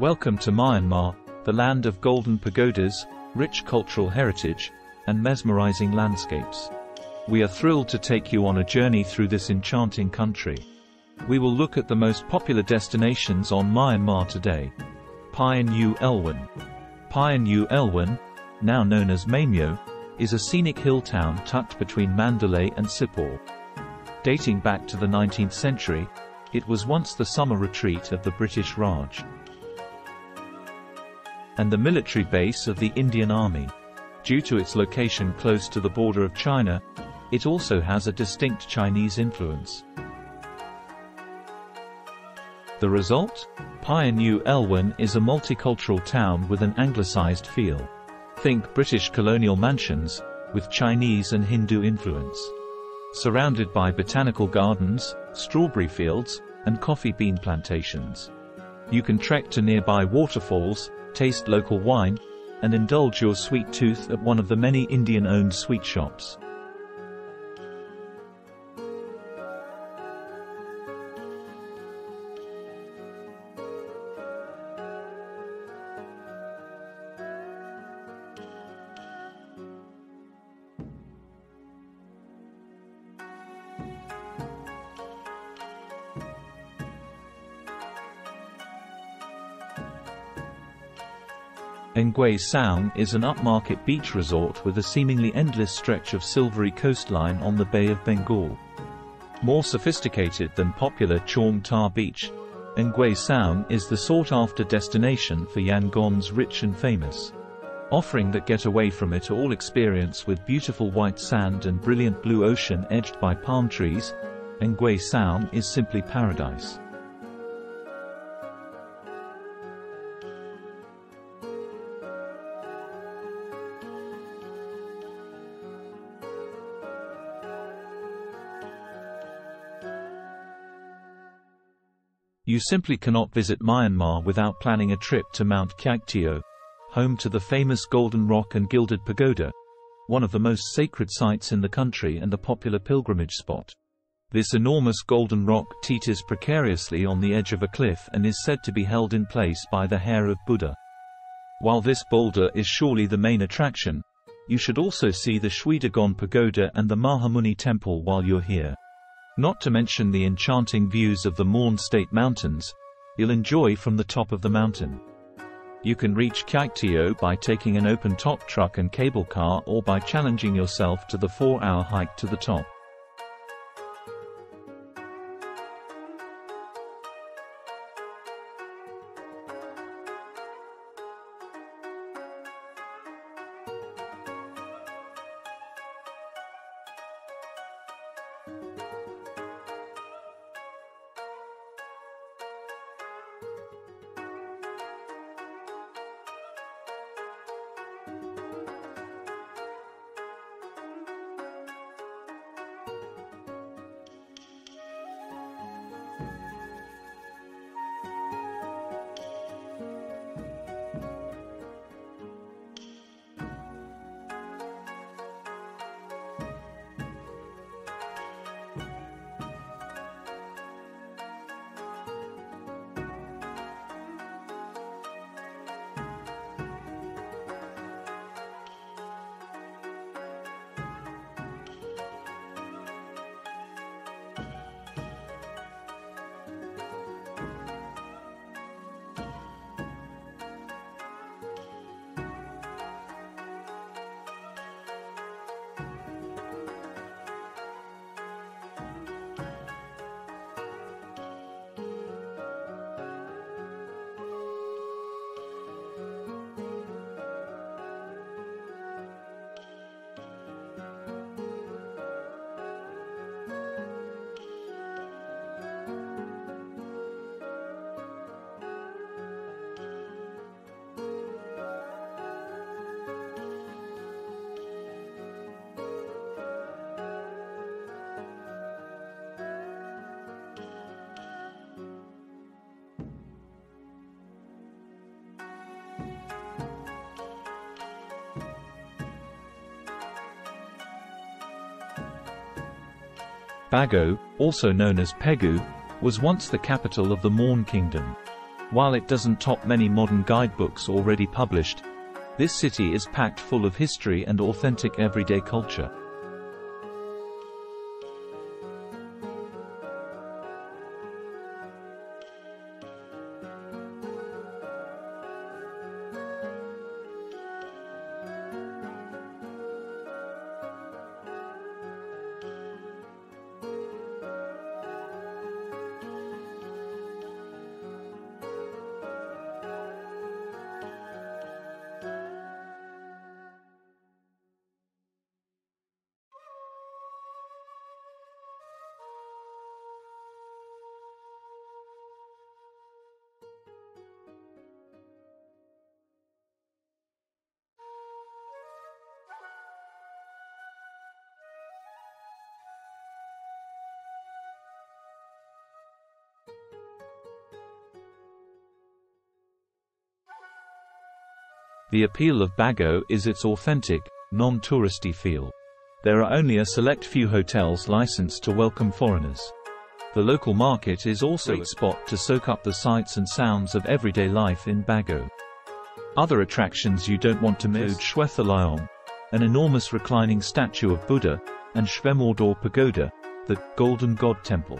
Welcome to Myanmar, the land of golden pagodas, rich cultural heritage, and mesmerizing landscapes. We are thrilled to take you on a journey through this enchanting country. We will look at the most popular destinations on Myanmar today. Payan U Elwan. Payan U Elwan, now known as MYANMAR, is a scenic hill town tucked between Mandalay and Sipor. Dating back to the 19th century, it was once the summer retreat of the British Raj and the military base of the Indian Army. Due to its location close to the border of China, it also has a distinct Chinese influence. The result? Payan U Elwan is a multicultural town with an anglicized feel. Think British colonial mansions, with Chinese and Hindu influence. Surrounded by botanical gardens, strawberry fields, and coffee bean plantations. You can trek to nearby waterfalls, taste local wine, and indulge your sweet tooth at one of the many Indian-owned sweet shops. Nguay Sound is an upmarket beach resort with a seemingly endless stretch of silvery coastline on the Bay of Bengal. More sophisticated than popular Chong Ta Beach, Nguay Sound is the sought-after destination for Yangon's rich and famous. Offering that get-away-from-it-all experience with beautiful white sand and brilliant blue ocean edged by palm trees, Nguay Sound is simply paradise. You simply cannot visit Myanmar without planning a trip to Mount Kyaiktiyo, home to the famous Golden Rock and Gilded Pagoda, one of the most sacred sites in the country and a popular pilgrimage spot. This enormous golden rock teeters precariously on the edge of a cliff and is said to be held in place by the hair of Buddha. While this boulder is surely the main attraction, you should also see the Shwedagon Pagoda and the Mahamuni Temple while you're here. Not to mention the enchanting views of the Morn State Mountains you'll enjoy from the top of the mountain. You can reach Kyaiktiyo by taking an open-top truck and cable car or by challenging yourself to the 4-hour hike to the top. Bago, also known as Pegu, was once the capital of the Morn Kingdom. While it doesn't top many modern guidebooks already published, this city is packed full of history and authentic everyday culture. The appeal of Bago is its authentic, non-touristy feel. There are only a select few hotels licensed to welcome foreigners. The local market is also a spot to soak up the sights and sounds of everyday life in Bago. Other attractions you don't want to miss include Shwethalaong, an enormous reclining statue of Buddha, and Shvemordor Pagoda, the Golden God Temple.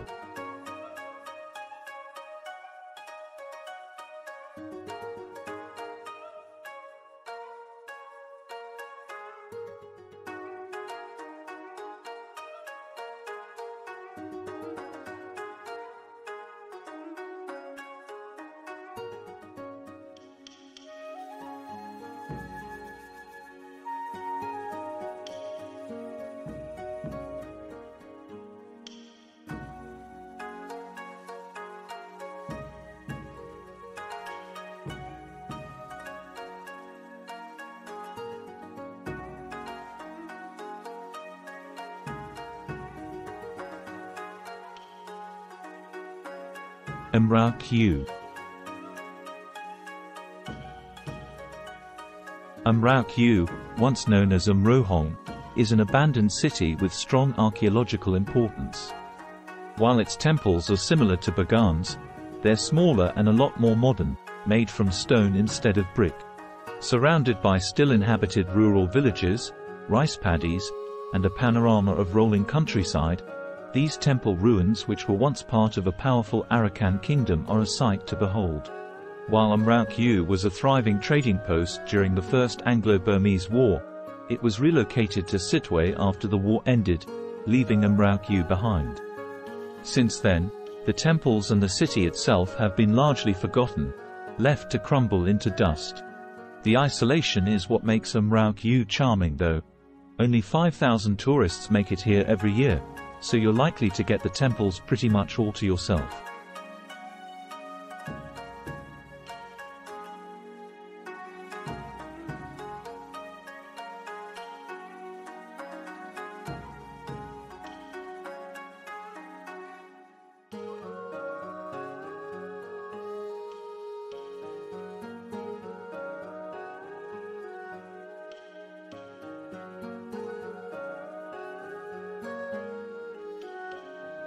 Umrauk. Umrauk, once known as Umrohong, is an abandoned city with strong archaeological importance. While its temples are similar to Bagan's, they're smaller and a lot more modern, made from stone instead of brick. Surrounded by still inhabited rural villages, rice paddies, and a panorama of rolling countryside, these temple ruins, which were once part of a powerful Arakan kingdom, are a sight to behold. While Umrauk was a thriving trading post during the First Anglo-Burmese War, it was relocated to Sittwe after the war ended, leaving Umrauk behind. Since then, the temples and the city itself have been largely forgotten, left to crumble into dust. The isolation is what makes Umrauk charming though. Only 5,000 tourists make it here every year, so you're likely to get the temples pretty much all to yourself.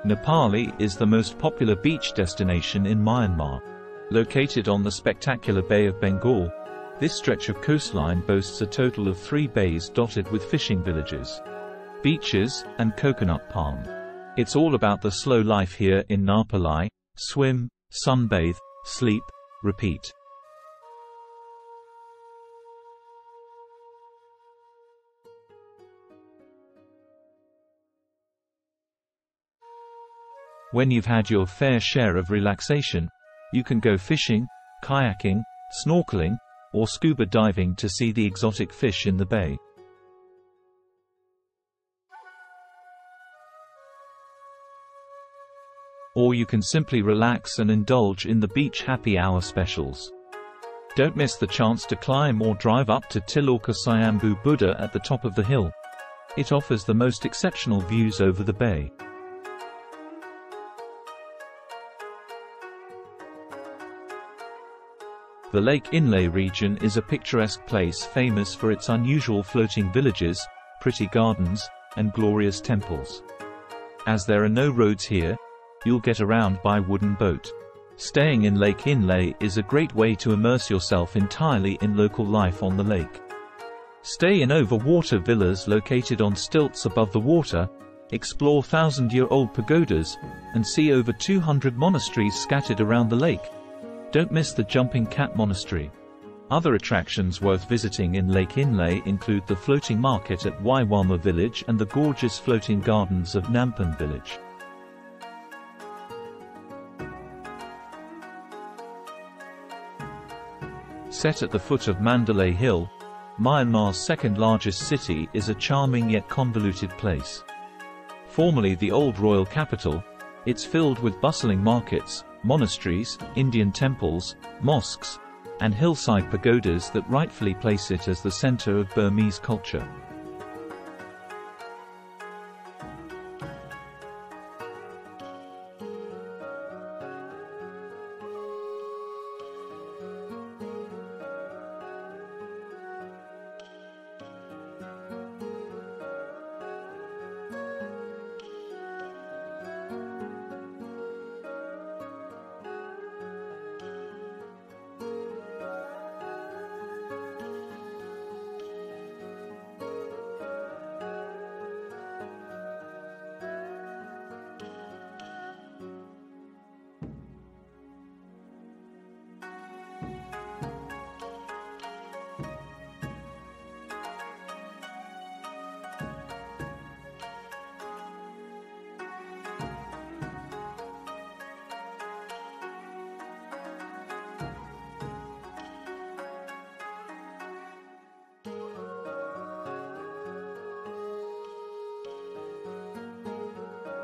Nepali is the most popular beach destination in Myanmar. Located on the spectacular Bay of Bengal, this stretch of coastline boasts a total of 3 bays dotted with fishing villages, beaches, and coconut palm. It's all about the slow life here in Nepali: swim, sunbathe, sleep, repeat. When you've had your fair share of relaxation, you can go fishing, kayaking, snorkeling, or scuba diving to see the exotic fish in the bay. Or you can simply relax and indulge in the beach happy hour specials. Don't miss the chance to climb or drive up to Tilauka Sayambu Buddha at the top of the hill. It offers the most exceptional views over the bay. The Lake Inle region is a picturesque place famous for its unusual floating villages, pretty gardens, and glorious temples. As there are no roads here, you'll get around by wooden boat. Staying in Lake Inle is a great way to immerse yourself entirely in local life on the lake. Stay in over-water villas located on stilts above the water, explore thousand-year-old pagodas, and see over 200 monasteries scattered around the lake. Don't miss the Jumping Cat Monastery. Other attractions worth visiting in Lake Inle include the floating market at MYANMAR village and the gorgeous floating gardens of Nampan village. Set at the foot of Mandalay Hill, Myanmar's second-largest city is a charming yet convoluted place. Formerly the old royal capital, it's filled with bustling markets, monasteries, Indian temples, mosques, and hillside pagodas that rightfully place it as the center of Burmese culture.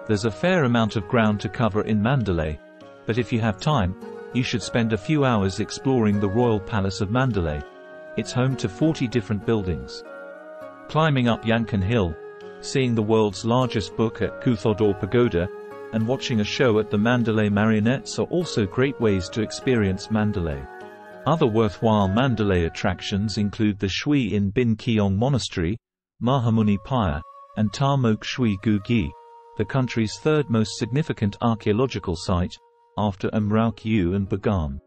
There's a fair amount of ground to cover in Mandalay, but if you have time, you should spend a few hours exploring the Royal Palace of Mandalay. It's home to 40 different buildings. Climbing up Yankan Hill, seeing the world's largest book at Kuthodor Pagoda, and watching a show at the Mandalay Marionettes are also great ways to experience Mandalay. Other worthwhile Mandalay attractions include the Shui in Bin Keong Monastery, Mahamuni Pyre, and Ta Mok Shui Gu Gi, the country's third most significant archaeological site, after Umrauk-U and Bagan.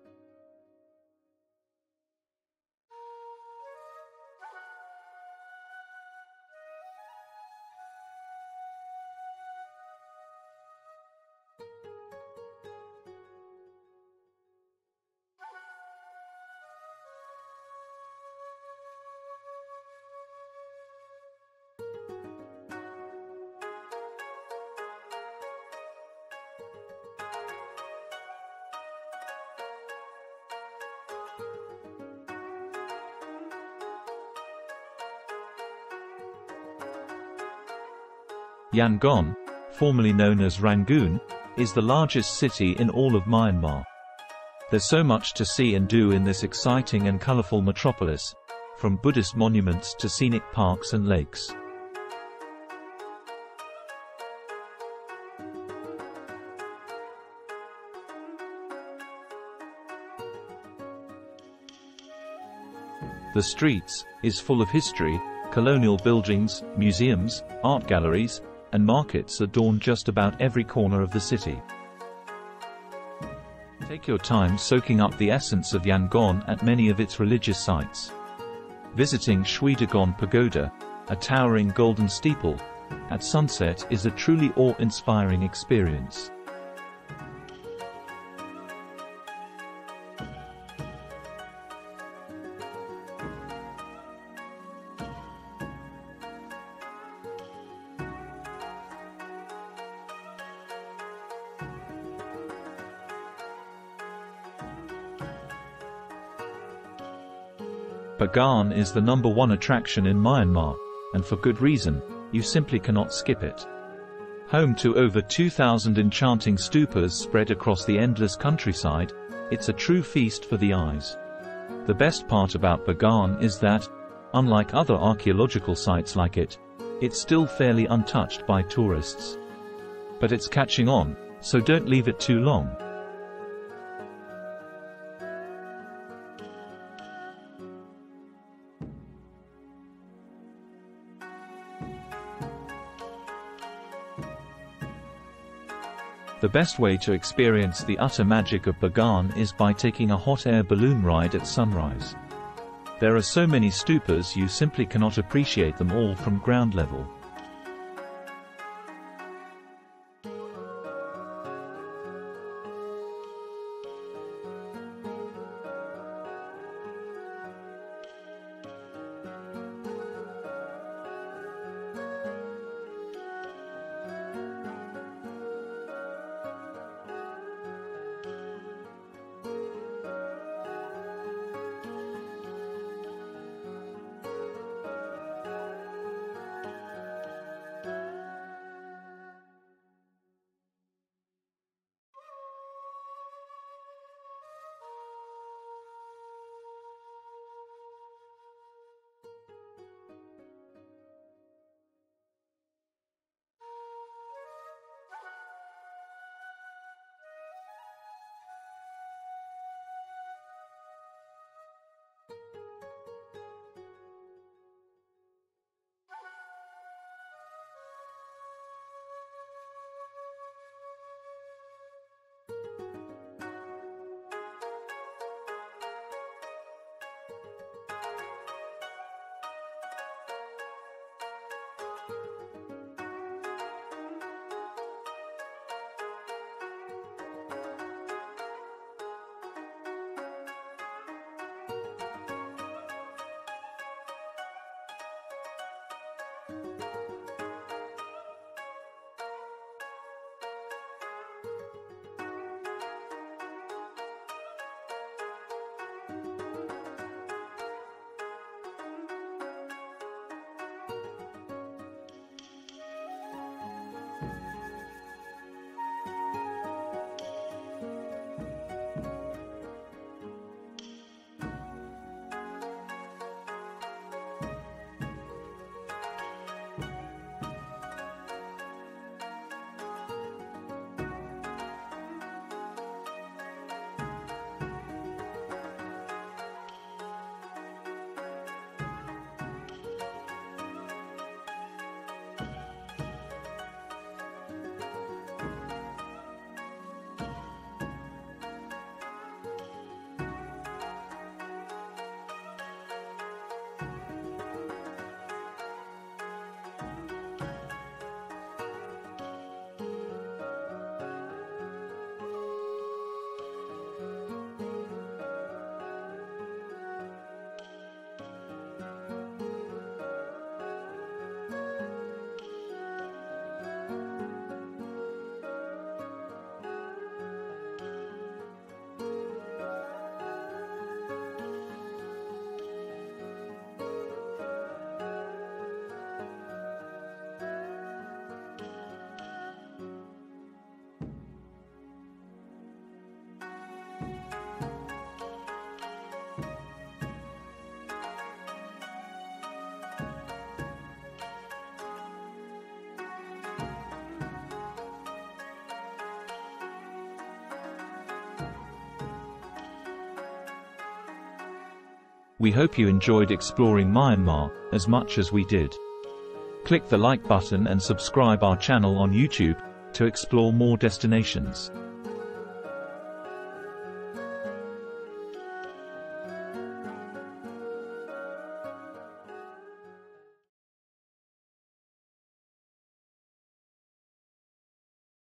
Yangon, formerly known as Rangoon, is the largest city in all of Myanmar. There's so much to see and do in this exciting and colorful metropolis, from Buddhist monuments to scenic parks and lakes. The streets is full of history, colonial buildings, museums, art galleries, and markets adorn just about every corner of the city. Take your time soaking up the essence of Yangon at many of its religious sites. Visiting Shui Dagon Pagoda, a towering golden steeple, at sunset is a truly awe-inspiring experience. Bagan is the #1 attraction in Myanmar, and for good reason. You simply cannot skip it. Home to over 2,000 enchanting stupas spread across the endless countryside, it's a true feast for the eyes. The best part about Bagan is that, unlike other archaeological sites like it, it's still fairly untouched by tourists. But it's catching on, so don't leave it too long. The best way to experience the utter magic of Bagan is by taking a hot air balloon ride at sunrise. There are so many stupas you simply cannot appreciate them all from ground level. We hope you enjoyed exploring Myanmar as much as we did. Click the like button and subscribe our channel on YouTube to explore more destinations.